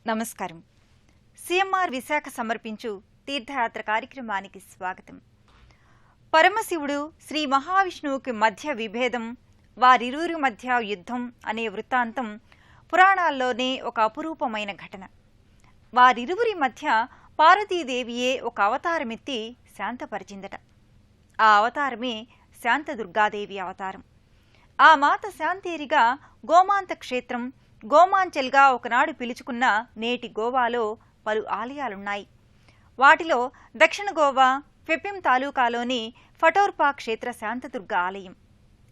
నమస్కారం. సిఎంఆర్ విశాఖ సమర్పించు తీర్థయాత్ర కార్యక్రమానికి స్వాగతం. పరమశివుడు శ్రీ మహావిష్ణువుకి మధ్య విభేదం, వారిరువురి మధ్య యుద్ధం అనే వృత్తాంతం పురాణాల్లోనే ఒక అపురూపమైన ఘటన. వారిరువురి మధ్య పార్వతీదేవియే ఒక అవతారమెత్తి శాంతపరిచిందట. ఆ అవతారమే శాంతదుర్గాదేవి అవతారం. ఆ మాత శాంతేరిగా గోమాంత క్షేత్రం, గోమాంచల్గా ఒకనాడు పిలుచుకున్న నేటి గోవాలో పలు ఆలయాలున్నాయి. వాటిలో దక్షిణ గోవా ఫెపిం తాలూకాలోని ఫటోర్పా క్షేత్ర శాంతదుర్గ ఆలయం.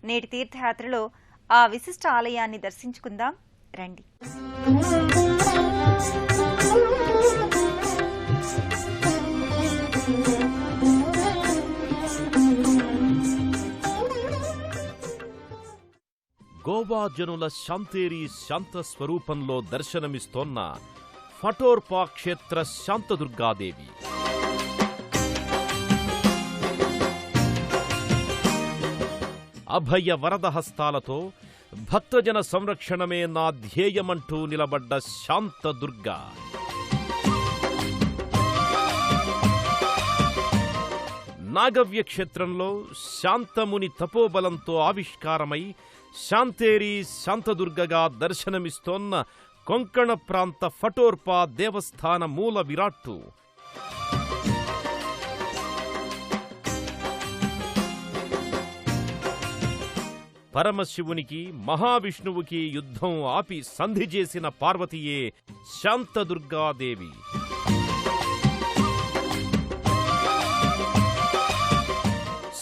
నేటి తీర్థయాత్రలో ఆ విశిష్ట ఆలయాన్ని దర్శించుకుందాం రండి. గోవా జనుల శాంతేరి శాంత స్వరూపంలో దర్శనమిస్తోన్న ఫటోర్పా క్షేత్ర శాంతదుర్గాదేవి. అభయ వరదహస్తాలతో భక్తజన సంరక్షణమే నా ధ్యేయమంటూ నిలబడ్డ శాంతదుర్గ. నాగవ్య క్షేత్రంలో శాంతముని తపోబలంతో ఆవిష్కారమై శాంతేరి శాంతదుర్గగా దర్శనమిస్తోన్న కొంకణ ప్రాంత ఫటోర్పా దేవస్థాన మూల విరాట్టు. పరమశివునికి మహావిష్ణువుకి యుద్ధం ఆపి సంధి చేసిన పార్వతీయే శాంతదుర్గాదేవి.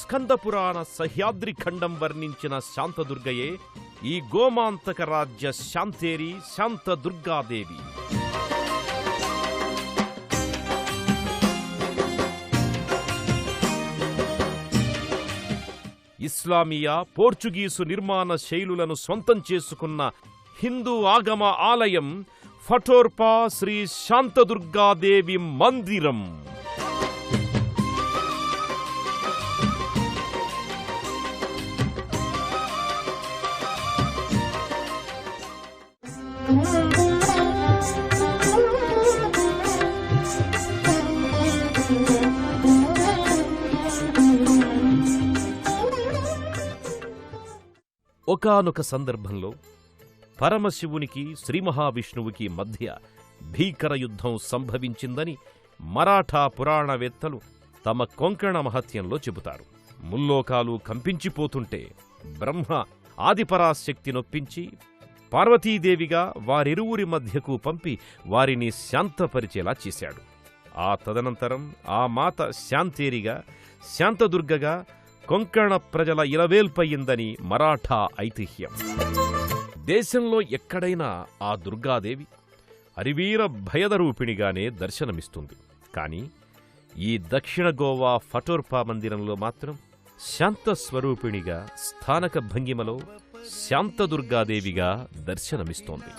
స్కందపురాణ సహ్యాద్రి ఖండం వర్ణించిన శాంతదుర్గయే ఈ గోమాంతక రాజ్య శాంతేరి శాంతదుర్గాదేవి. ఇస్లామియా, పోర్చుగీసు నిర్మాణ శైలులను స్వంతం చేసుకున్న హిందూ ఆగమ ఆలయం ఫటోర్పా శ్రీ శాంతదుర్గాదేవి మందిరం. ఒకానొక సందర్భంలో పరమశివునికి శ్రీ మహావిష్ణువుకి మధ్య భీకర యుద్ధం సంభవించిందని మరాఠా పురాణవేత్తలు తమ కొంకణ మహత్యంలో చెబుతారు. ముల్లోకాలు కంపించిపోతుంటే బ్రహ్మ ఆదిపరాశక్తి నొప్పించి పార్వతీదేవిగా వారిరువురి మధ్యకు పంపి వారిని శాంతపరిచేలా చేశాడు. ఆ తదనంతరం ఆ మాత శాంతేరిగా, శాంతదుర్గగా కొంకణ ప్రజల ఇలవేల్పయిందని మరాఠా ఐతిహ్యం. దేశంలో ఎక్కడైనా ఆ దుర్గాదేవి హరివీర భయదరూపిణిగానే దర్శనమిస్తుంది. కాని ఈ దక్షిణ గోవా ఫటోర్పా మందిరంలో మాత్రం శాంతస్వరూపిణిగా స్థానక భంగిమలో శాంతదుర్గాదేవిగా దర్శనమిస్తోంది.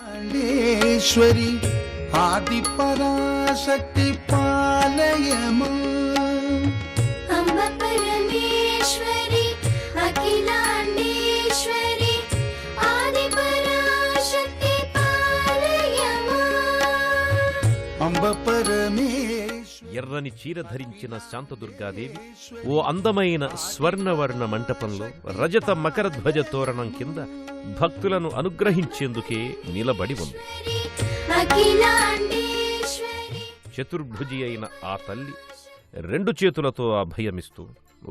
ఎర్రని చీర ధరించిన శాంతదుర్గాదేవి ఓ అందమైన స్వర్ణవర్ణ మంటపంలో రజత మకరధ్వజ తోరణం కింద భక్తులను అనుగ్రహించేందుకే నిలబడి ఉంది. చతుర్భుజి అయిన ఆ తల్లి రెండు చేతులతో అభయమిస్తూ,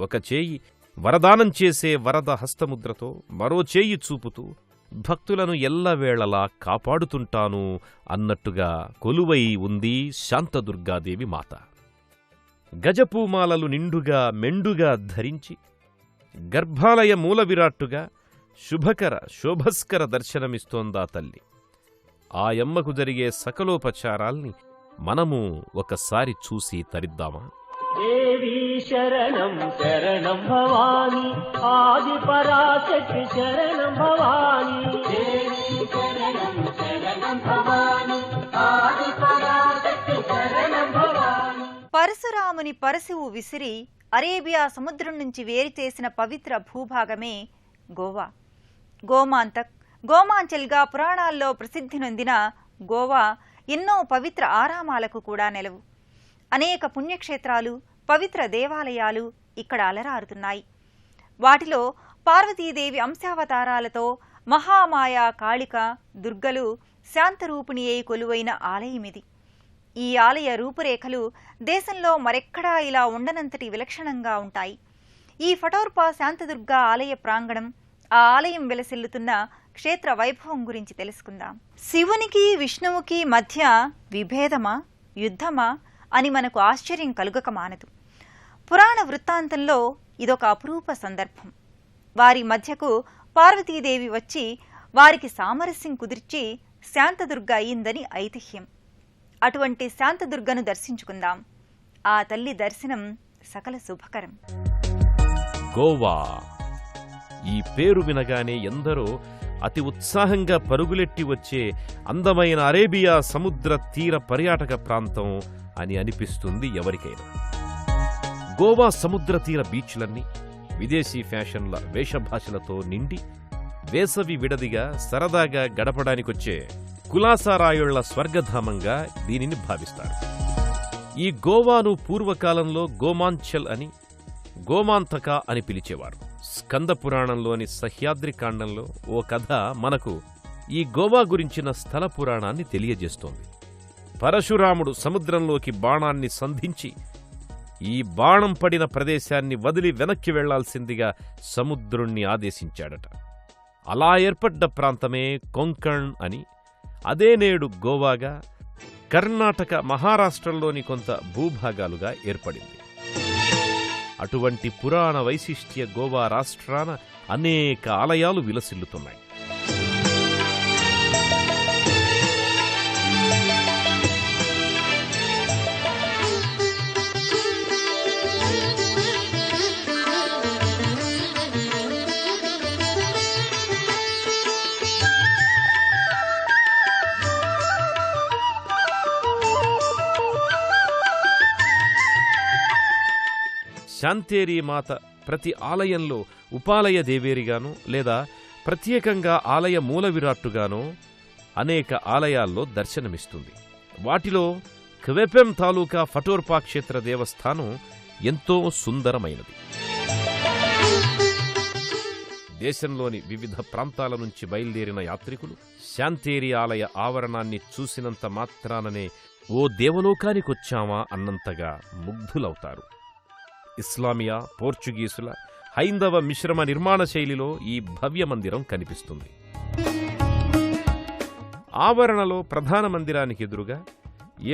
ఒక చేయి వరదానం చేసే వరద హస్తముద్రతో, మరో చేయి చూపుతూ భక్తులను ఎల్లవేళలా కాపాడుతుంటాను అన్నట్టుగా కొలువై ఉంది శాంతదుర్గాదేవి మాత. గజపూమాలలు నిండుగా మెండుగా ధరించి గర్భాలయ మూల విరాట్టుగా శుభకర శోభస్కర దర్శనమిస్తోందా తల్లి. ఆయమ్మకు జరిగే సకలోపచారాల్ని మనము ఒకసారి చూసి తరిద్దామా? దేవీ శరణం శరణం భవాని, ఆది పరాశక్తి శరణం భవాని. దేవీ శరణం శరణం భవాని, ఆది పరాశక్తి శరణం భవాని. పరశురాముని పరశువు విసిరి అరేబియా సముద్రం నుంచి వేరుచేసిన పవిత్ర భూభాగమే గోవా. గోమాంతక్, గోమాంచల్గా పురాణాల్లో ప్రసిద్ధి నొందిన గోవా ఎన్నో పవిత్ర ఆరామాలకు కూడా నెలవు. అనేక పుణ్యక్షేత్రాలు, పవిత్ర దేవాలయాలు ఇక్కడ అలరారుతున్నాయి. వాటిలో పార్వతీదేవి అంశావతారాలతో మహామాయా కాళిక, దుర్గలు శాంతరూపిణి అయి కొలువైన ఆలయమిది. ఈ ఆలయ రూపురేఖలు దేశంలో మరెక్కడా ఇలా ఉండనంతటి విలక్షణంగా ఉంటాయి. ఈ ఫటోర్పా శాంతదుర్గా ఆలయ ప్రాంగణం, ఆ ఆలయం వెలసిల్లుతున్న క్షేత్ర వైభవం గురించి తెలుసుకుందాం. శివునికి విష్ణువుకి మధ్య విభేదమా, యుద్ధమా అని మనకు ఆశ్చర్యం కలుగక మానదు. పురాణ వృత్తాంతంలో ఇదొక అపురూప సందర్భం. వారి మధ్యకు పార్వతీదేవి వచ్చి వారికి సామరస్యం కుదిర్చి శాంతదుర్గ అయిందని ఐతిహ్యం. అటువంటి శాంతదుర్గను దర్శించుకుందాం. ఆ తల్లి దర్శనం సకల శుభకరం. గోవా ఈ పేరు వినగానే ఎందరో అతి ఉత్సాహంగా పరుగులెట్టి వచ్చే అందమైన అరేబియా సముద్ర తీర పర్యాటక ప్రాంతం అని అనిపిస్తుంది ఎవరికైనా. గోవా సముద్ర తీర బీచ్లన్నీ విదేశీ ఫ్యాషన్ల వేషభాషలతో నిండి వేసవి విడదిగా సరదాగా గడపడానికొచ్చే కులాసారాయుళ్ల స్వర్గధామంగా దీనిని భావిస్తారు. ఈ గోవాను పూర్వకాలంలో గోమాంచల్ అని, గోమాంతక అని పిలిచేవారు. స్కంద పురాణంలోని సహ్యాద్రి కాండంలో ఓ కథ మనకు ఈ గోవా గురించిన స్థల పురాణాన్ని తెలియజేస్తోంది. పరశురాముడు సముద్రంలోకి బాణాన్ని సంధించి ఈ బాణం పడిన ప్రదేశాన్ని వదిలి వెనక్కి వెళ్లాల్సిందిగా సముద్రుణ్ణి ఆదేశించాడట. అలా ఏర్పడ్డ ప్రాంతమే కొంకణ్ అని, అదే నేడు గోవాగా, కర్ణాటక, మహారాష్ట్రలోని కొంత భూభాగాలుగా ఏర్పడింది. అటువంటి పురాణ వైశిష్ట్య గోవా రాష్ట్రాన అనేక ఆలయాలు విలసిల్లుతున్నాయి. శాంతేరీ మాత ప్రతి ఆలయంలో ఉపాలయ దేవేరిగానో లేదా ప్రత్యేకంగా ఆలయ మూల విరాట్టుగానో అనేక ఆలయాల్లో దర్శనమిస్తుంది. వాటిలో క్వెపెం తాలూకా ఫటోర్పా క్షేత్ర దేవస్థానం ఎంతో సుందరమైనది. దేశంలోని వివిధ ప్రాంతాల నుంచి బయలుదేరిన యాత్రికులు శాంతేరీ ఆలయ ఆవరణాన్ని చూసినంత మాత్రాననే ఓ దేవలోకానికొచ్చామా అన్నంతగా ముగ్ధులవుతారు. ఇస్లామియా, పోర్చుగీసుల, హైందవ మిశ్రమ నిర్మాణ శైలిలో ఈ భవ్య మందిరం కనిపిస్తుంది. ఆవరణలో ప్రధాన మందిరానికి ఎదురుగా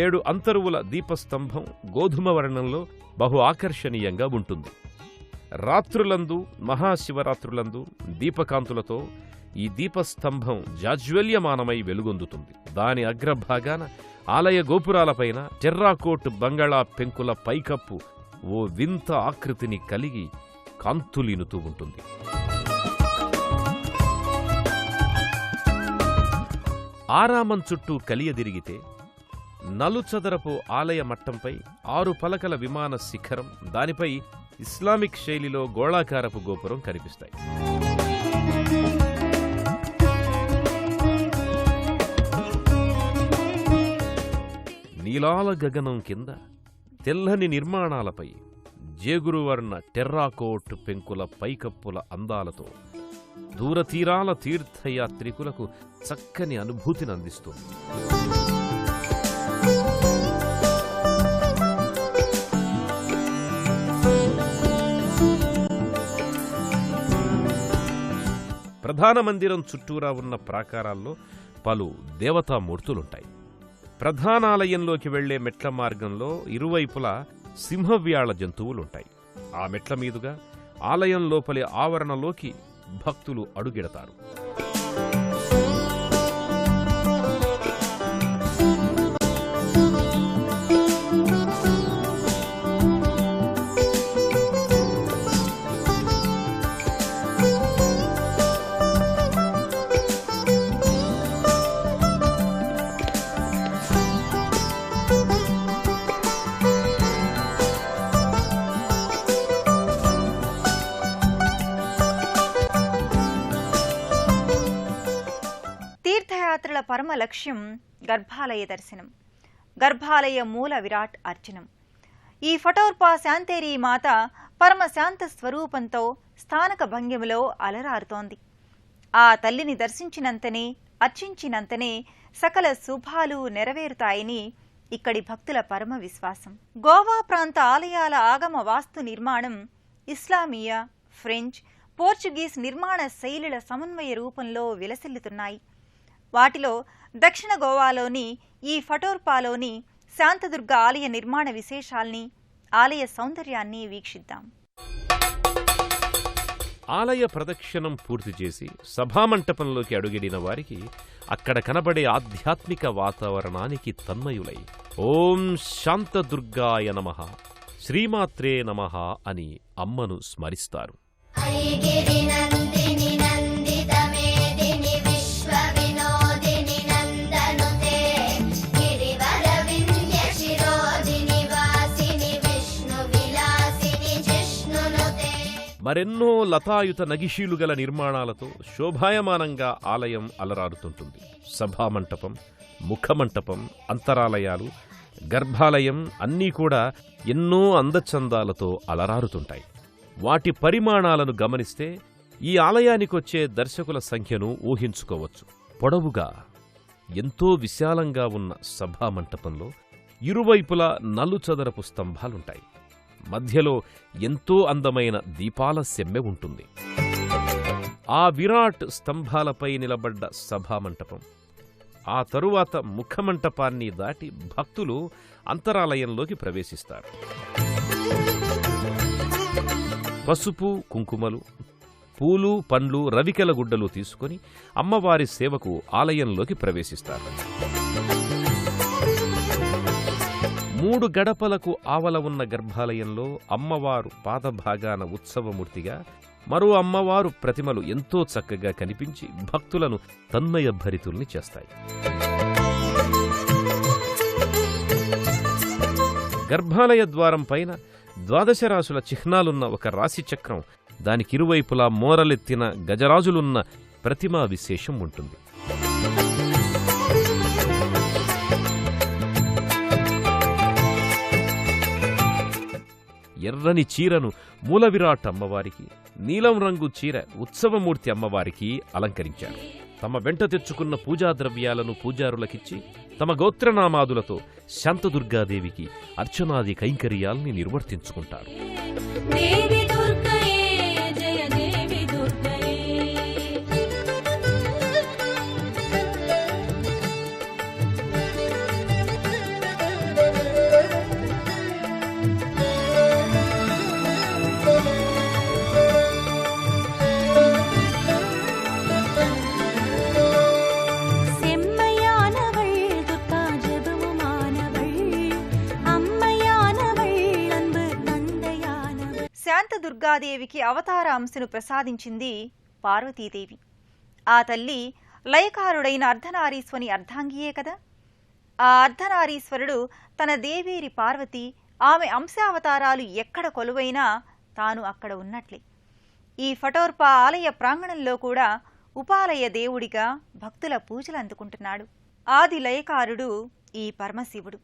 7 అంతరువుల దీపస్తంభం గోధుమ వర్ణంలో బహు ఆకర్షణీయంగా ఉంటుంది. రాత్రులందు, మహాశివరాత్రులందు దీపకాంతులతో ఈ దీపస్తంభం జాజ్వల్యమానమై వెలుగొందుతుంది. దాని అగ్రభాగాన ఆలయ గోపురాలపైన టెర్రాకోట్ బంగాళా పెంకుల పైకప్పు ఓ వింత ఆకృతిని కలిగి కాంతులీనుతూ ఉంటుంది. ఆరామం చుట్టూ కలియదిరిగితే నలుచదరపు ఆలయ మట్టంపై 6 పలకల విమాన శిఖరం, దానిపై ఇస్లామిక్ శైలిలో గోళాకారపు గోపురం కనిపిస్తాయి. నీలాల గగనం కింద తెల్లని నిర్మాణాలపై జేగురువర్ణ టెర్రాకోట్ పెంకుల పైకప్పుల అందాలతో దూరతీరాల తీర్థయాత్రికులకు చక్కని అనుభూతిని అందిస్తుంది. ప్రధాన మందిరం చుట్టూరా ఉన్న ప్రాకారాల్లో పలు దేవతామూర్తులుంటాయి. ప్రధానాలయంలోకి వెళ్లే మెట్ల మార్గంలో ఇరువైపులా సింహవ్యాళ జంతువులుంటాయి. ఆ మెట్ల మీదుగా ఆలయం లోపలి ఆవరణలోకి భక్తులు అడుగెడతారు. తీర్థయాత్రల పరమ లక్ష్యం గర్భాలయ దర్శనం, గర్భాలయ మూల విరాట్ అర్చనం. ఈ ఫటోర్పా శాంతేరీ మాత పరమ శాంత స్వరూపంతో స్థానక భంగిమలో అలరారుతోంది. ఆ తల్లిని దర్శించినంతనే, అర్చించినంతనే సకల శుభాలు నెరవేరుతాయని ఇక్కడి భక్తుల పరమ విశ్వాసం. గోవా ప్రాంత ఆలయాల ఆగమ వాస్తు నిర్మాణం ఇస్లామీయ, ఫ్రెంచ్, పోర్చుగీస్ నిర్మాణ శైలుల సమన్వయ రూపంలో విలసిల్లుతున్నాయి. వాటిలో దక్షిణ గోవాలోని ఈ ఫటోర్పాలోని శాంతదుర్గ ఆలయ నిర్మాణ విశేషాల్ని, ఆలయ సౌందర్యాన్ని వీక్షిద్దాం. ఆలయ ప్రదక్షిణం పూర్తి చేసి సభామంటపంలోకి అడుగిడిన వారికి అక్కడ కనబడే ఆధ్యాత్మిక వాతావరణానికి తన్మయులై ఓం శాంతదుర్గాయ నమః, శ్రీమాత్రే నమః అని అమ్మను స్మరిస్తారు. మరెన్నో లతాయుత నగిషీలు గల నిర్మాణాలతో శోభాయమానంగా ఆలయం అలరారుతుంటుంది. సభామంటపం, ముఖమంటపం, అంతరాలయాలు, గర్భాలయం అన్నీ కూడా ఎన్నో అందచందాలతో అలరారుతుంటాయి. వాటి పరిమాణాలను గమనిస్తే ఈ ఆలయానికొచ్చే దర్శకుల సంఖ్యను ఊహించుకోవచ్చు. పొడవుగా ఎంతో విశాలంగా ఉన్న సభామంటపంలో ఇరువైపులా నలుచదరపు స్తంభాలుంటాయి. మధ్యలో ఎంతో అందమైన దీపాల సెమ్మె ఉంటుంది. ఆ విరాట్ స్తంభాలపై నిలబడ్డ సభామంటపం, ఆ తరువాత ముఖమంటపాన్ని దాటి భక్తులు అంతరాలయంలోకి ప్రవేశిస్తారు. పసుపు, కుంకుమలు, పూలు, పండ్లు, రవికెల గుడ్డలు తీసుకుని అమ్మవారి సేవకు ఆలయంలోకి ప్రవేశిస్తారు. 3 గడపలకు ఆవల ఉన్న గర్భాలయంలో అమ్మవారు పాదభాగాన ఉత్సవమూర్తిగా, మరో అమ్మవారు ప్రతిమలు ఎంతో చక్కగా కనిపించి భక్తులను తన్మయ భరితుల్ని చేస్తాయి. గర్భాలయ ద్వారం పైన 12 రాసుల చిహ్నాలున్న ఒక రాశి చక్రం, దానికిరువైపులా మోరలెత్తిన గజరాజులున్న ప్రతిమా విశేషం ఉంటుంది. ఎర్రని చీరను మూలవిరాట్ అమ్మవారికి, నీలం రంగు చీర ఉత్సవమూర్తి అమ్మవారికి అలంకరించారు. తమ వెంట తెచ్చుకున్న పూజా ద్రవ్యాలను పూజారులకిచ్చి తమ గోత్రనామాదులతో శాంతదుర్గాదేవికి అర్చనాది కైంకర్యాల్ని నిర్వర్తించుకుంటారు. శాంతదుర్గాదేవికి అవతార అంశను ప్రసాదించింది పార్వతీదేవి. ఆ తల్లి లయకారుడైన అర్ధనారీశ్వని అర్ధాంగియే కదా. ఆ అర్ధనారీశ్వరుడు తన దేవేరి పార్వతి, ఆమె అంశావతారాలు ఎక్కడ కొలువైనా తాను అక్కడ ఉన్నట్లే. ఈ ఫటోర్పా ఆలయ ప్రాంగణంలో కూడా ఉపాలయ దేవుడిగా భక్తుల పూజలు అందుకుంటున్నాడు. ఆది లయకారుడు ఈ పరమశివుడు.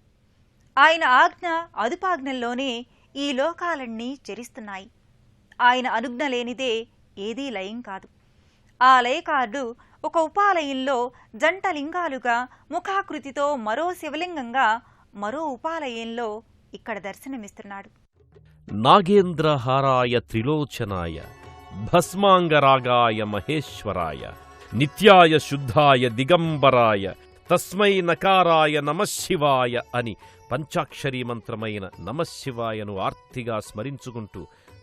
ఆయన ఆజ్ఞ అదుపాజ్ఞల్లోనే ఈ లోకాలన్నీ చరిస్తున్నాయి. ఆయన అనుజ్ఞ లేనిదే ఏదీ లయం కాదు. ఆ లయకారుడు ఒక ఉపాలయంలో జంట లింగాలుగా ముఖాకృతితో మరో శివలింగంగా మరో ఉపాలయంలో ఇక్కడ దర్శనమిస్తున్నాడు. నాగేంద్రహారాయ త్రిలోచనాయ భస్మాంగరాగాయ మహేశ్వరాయ నిత్యాయ శుద్ధాయ దిగంబరాయ తస్మై నకారాయ నమశివాయ అని పంచాక్షరీ మంత్రమైన నమశివాయను ఆర్తిగా స్మరించుకుంటూ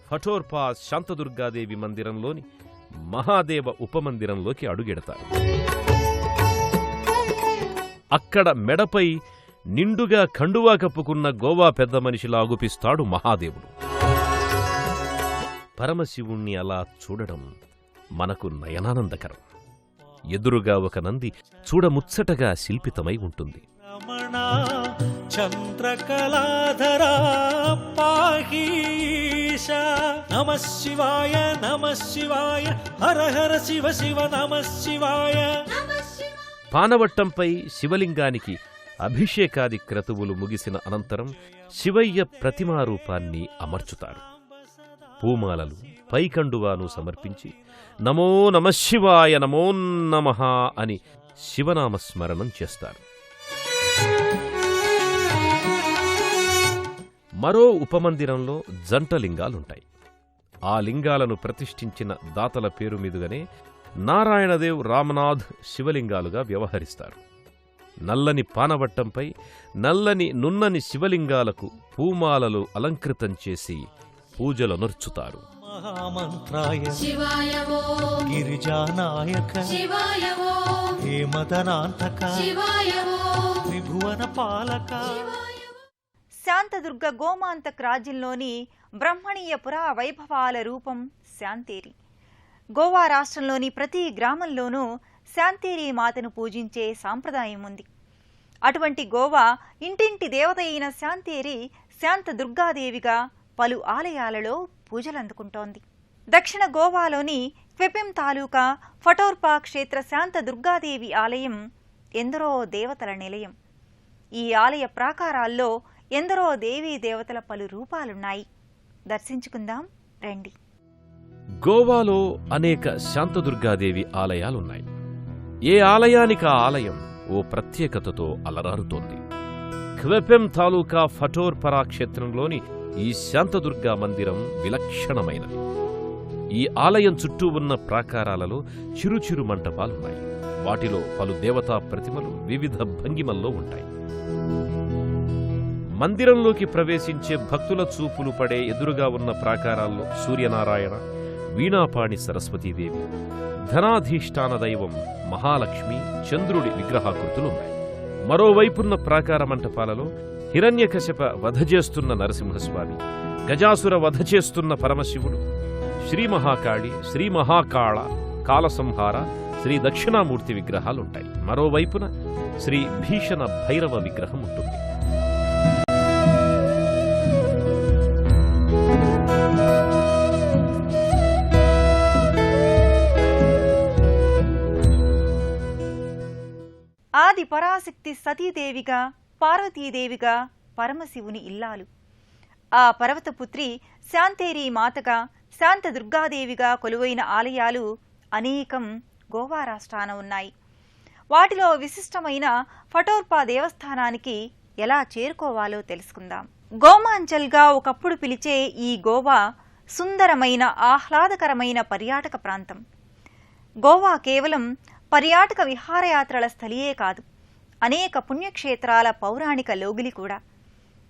ఫటోర్పా శాంతదుర్గాదేవి మందిరంలోని మహాదేవ ఉపమందిరంలోకి అడుగెడతారు. అక్కడ మెడపై నిండుగా కండువా కప్పుకున్న గోవా పెద్ద మనిషిలా అగుపిస్తాడు మహాదేవుడు. పరమశివుణ్ణి అలా చూడడం మనకు నయనానందకరం. ఎదురుగా ఒక నంది చూడముచ్చటగా శిల్పితమై ఉంటుంది. చంద్రకళాధరా పాహీశ నమః శివాయ నమః శివాయ హర హర శివ శివ నమః శివాయ. పానవట్టంపై శివలింగానికి అభిషేకాది క్రతువులు ముగిసిన అనంతరం శివయ్య ప్రతిమారూపాన్ని అమర్చుతారు. పూమాలలు పైకండువాను సమర్పించి నమో నమఃశివాయ నమో నమః అని శివనామస్మరణం చేస్తారు. మరో ఉపమందిరంలో జంట లింగాలుంటాయి. ఆ లింగాలను ప్రతిష్ఠించిన దాతల పేరు మీదుగానే నారాయణదేవ్, రామనాథ్ శివలింగాలుగా వ్యవహరిస్తారు. నల్లని పానవట్టంపై నల్లని నున్నని శివలింగాలకు పూమాలలు అలంకృతం చేసి పూజలనర్చుతారు. మహామంత్రాయ శివాయ ఓం గిరిజానాయక శివాయ ఓం హేమదనాంతక శివాయ ఓం త్రిభువన పాలక శాంతదుర్గ గోమాంతక్ రాజ్యంలోని బ్రహ్మణీయ పురా వైభవాల రూపం శాంతేరి. గోవా రాష్ట్రంలోని ప్రతి గ్రామంలోనూ శాంతేరి మాతను పూజించే సాంప్రదాయం ఉంది. అటువంటి గోవా ఇంటింటి దేవత అయిన శాంతేరి శాంతదుర్గాదేవిగా పలు ఆలయాలలో పూజలందుకుంటోంది. దక్షిణ గోవాలోని క్వెపెం తాలూకా ఫటోర్పా క్షేత్ర శాంతదుర్గాదేవి ఆలయం ఎందరో దేవతల నిలయం. ఈ ఆలయ ప్రాకారాల్లో ఎందరో దేవీ దేవతల పలు రూపాలున్నాయి. దర్శించుకుందాం రండి. గోవాలో అనేక శాంతదుర్గాదేవి ఆలయాలున్నాయి. ఏ ఆలయానికి ఆ ఆలయం ఓ ప్రత్యేకతతో అలరారుతోంది. క్వెపెం తాలూకా ఫటోర్పరా క్షేత్రంలోని ఈ శాంతదుర్గా మందిరం విలక్షణమైనది. ఈ ఆలయం చుట్టూ ఉన్న ప్రాకారాలలో చిరుచిరు మంటపాలున్నాయి. వాటిలో పలు దేవతా ప్రతిమలు వివిధ భంగిమల్లో ఉంటాయి. మందిరంలోకి ప్రవేశించే భక్తుల చూపులు పడే ఎదురుగా ఉన్న ప్రాకారాల్లో సూర్యనారాయణ, వీణాపాణి సరస్వతీదేవి, ధనాధీష్టాన దైవం మహాలక్ష్మి, చంద్రుడి విగ్రహాకృతులున్నాయి. మరోవైపున్న ప్రాకార మంటపాలలో హిరణ్యకశిప వధ చేస్తున్న నరసింహస్వామి, గజాసుర వధ చేస్తున్న పరమశివుడు, శ్రీ మహాకాళి, శ్రీ మహాకాళ, కాలసంహార, శ్రీ దక్షిణామూర్తి విగ్రహాలుంటాయి. మరోవైపున శ్రీ భీషణ భైరవ విగ్రహం ఉంటుంది. ఆది పరాశక్తి సతీదేవిగా, పార్వతీదేవిగా పరమశివుని ఇల్లాలు. ఆ పర్వతపుత్రి శాంతేరి మాతగా, శాంతదుర్గాదేవిగా కొలువైన ఆలయాలు అనేకం గోవా రాష్ట్రాన ఉన్నాయి. వాటిలో విశిష్టమైన ఫటోర్పా దేవస్థానానికి ఎలా చేరుకోవాలో తెలుసుకుందాం. గోమాంచల్గా ఒకప్పుడు పిలిచే ఈ గోవా సుందరమైన, ఆహ్లాదకరమైన పర్యాటక ప్రాంతం. గోవా కేవలం పర్యాటక విహారయాత్రల స్థలియే కాదు, అనేక పుణ్యక్షేత్రాల పౌరాణిక లోగిలి కూడా.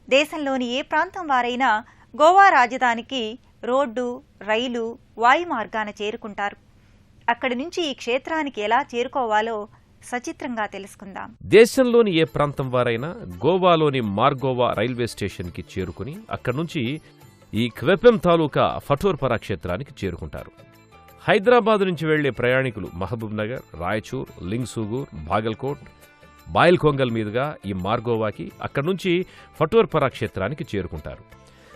దేశంలోని ఏ ప్రాంతం వారైనా గోవా రాజధానికి రోడ్డు, రైలు, వాయు మార్గాన చేరుకుంటారు. అక్కడి నుంచి ఈ క్షేత్రానికి ఎలా చేరుకోవాలో సచిత్రంగా తెలుసుకుందాం. దేశంలోని ఏ ప్రాంతం వారైనా గోవాలోని మార్గోవా రైల్వే స్టేషన్కి చేరుకుని అక్కడి నుంచి ఈ క్వెపెం తాలూకా ఫటోర్పరా క్షేత్రానికి చేరుకుంటారు. హైదరాబాద్ నుంచి వెళ్లే ప్రయాణికులు మహబూబ్ నగర్, రాయచూర్, లింగ్సూగూర్, బాగల్కోట్, బాయిల్కొంగల్ మీదుగా ఈ మార్గోవాకి, అక్కడి నుంచి ఫటోర్పరా క్షేత్రానికి చేరుకుంటారు.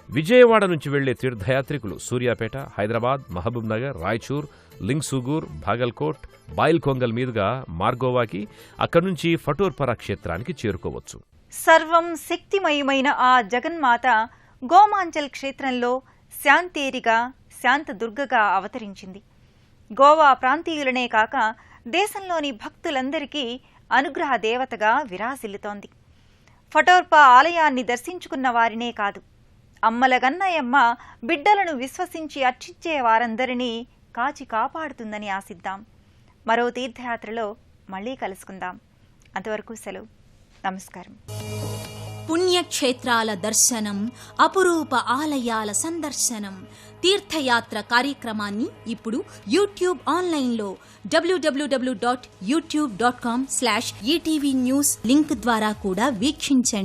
విజయవాడ నుంచి వెళ్లే తీర్థయాత్రికులు సూర్యాపేట, హైదరాబాద్, మహబూబ్ నగర్, రాయచూర్, లింగ్సూగూర్, బాగల్కోట్, బాయిల్కొంగల్ మీదుగా మార్గోవాకి, అక్కడి నుంచి ఫటోర్పరా క్షేత్రానికి చేరుకోవచ్చు. సర్వం శక్తిమయమైన ఆ జగన్మాత గోమాంచల్ క్షేత్రంలో శాంతేరిగా, శాంతదుర్గగా అవతరించింది. గోవా ప్రాంతీయులనే కాక దేశంలోని భక్తులందరికీ అనుగ్రహ దేవతగా విరాజిల్లుతోంది. ఫటోర్పా ఆలయాన్ని దర్శించుకున్న వారినే కాదు, అమ్మల గన్నయమ్మ బిడ్డలను విశ్వసించి అర్చించే వారందరినీ కాచి కాపాడుతుందని ఆశిద్దాం. మరో తీర్థయాత్రలో మళ్లీ కలుసుకుందాం. అంతవరకు సెలవు. నమస్కారం. పుణ్యక్షేత్రాల దర్శనం, అపురూప ఆలయాల సందర్శనం, తీర్థయాత్ర కార్యక్రమాన్ని ఇప్పుడు యూట్యూబ్ ఆన్లైన్లో www.youtube.com/ETV News లింక్ ద్వారా కూడా వీక్షించండి.